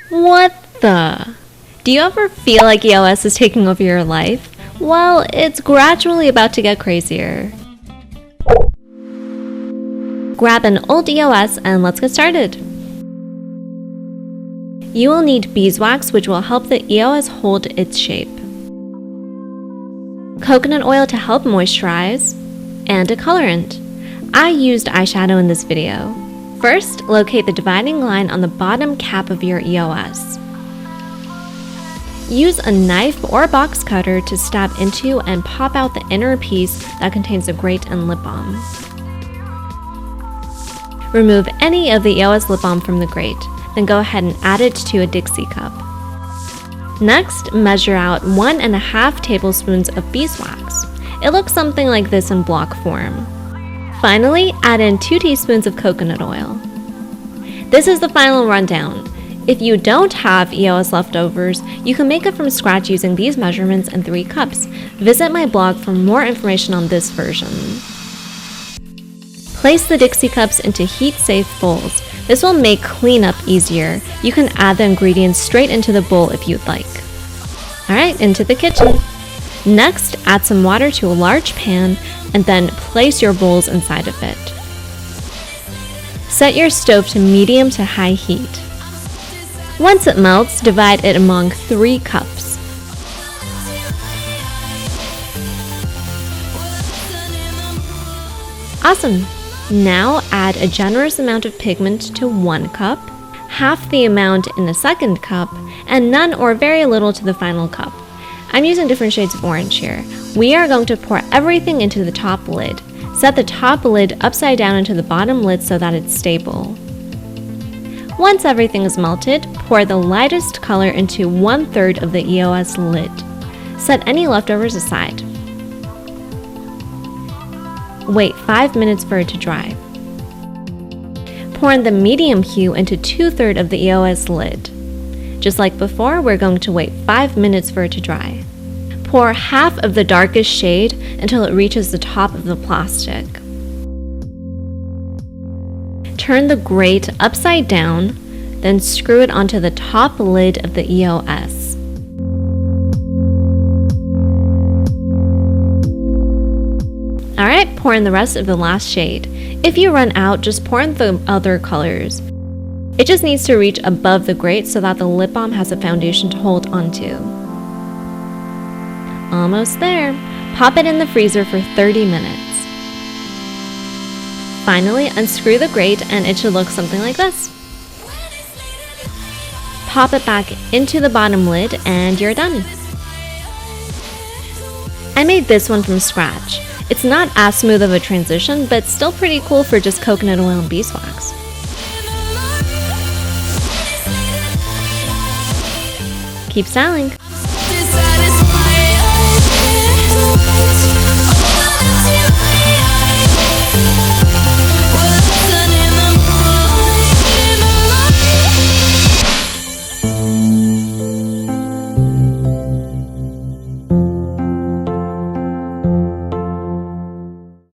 What the? Do you ever feel like EOS is taking over your life? Well, it's gradually about to get crazier. Grab an old EOS and let's get started. You will need beeswax, which will help the EOS hold its shape, coconut oil to help moisturize, and a colorant. I used eyeshadow in this video. First, locate the dividing line on the bottom cap of your EOS. Use a knife or box cutter to stab into and pop out the inner piece that contains the grate and lip balm. Remove any of the EOS lip balm from the grate, then go ahead and add it to a Dixie cup. Next, measure out 1.5 tablespoons of beeswax. It looks something like this in block form. Finally, add in 2 teaspoons of coconut oil. This is the final rundown. If you don't have EOS leftovers, you can make it from scratch using these measurements in 3 cups. Visit my blog for more information on this version. Place the Dixie cups into heat-safe bowls. This will make cleanup easier. You can add the ingredients straight into the bowl if you'd like. Alright, into the kitchen. Next, add some water to a large pan and then place your bowls inside of it. Set your stove to medium to high heat. Once it melts, divide it among 3 cups. Awesome! Now add a generous amount of pigment to 1 cup, half the amount in the second cup, and none or very little to the final cup. I'm using different shades of orange here. We are going to pour everything into the top lid. Set the top lid upside down into the bottom lid so that it's stable. Once everything is melted, pour the lightest color into 1/3 of the EOS lid. Set any leftovers aside. Wait 5 minutes for it to dry. Pour in the medium hue into 2/3 of the EOS lid. Just like before, we're going to wait 5 minutes for it to dry. Pour half of the darkest shade until it reaches the top of the plastic. Turn the grate upside down, then screw it onto the top lid of the EOS. Alright, pour in the rest of the last shade. If you run out, just pour in the other colors. It just needs to reach above the grate so that the lip balm has a foundation to hold onto. Almost there. Pop it in the freezer for 30 minutes. Finally, unscrew the grate and it should look something like this. Pop it back into the bottom lid and you're done. I made this one from scratch. It's not as smooth of a transition, but still pretty cool for just coconut oil and beeswax. Keep styling!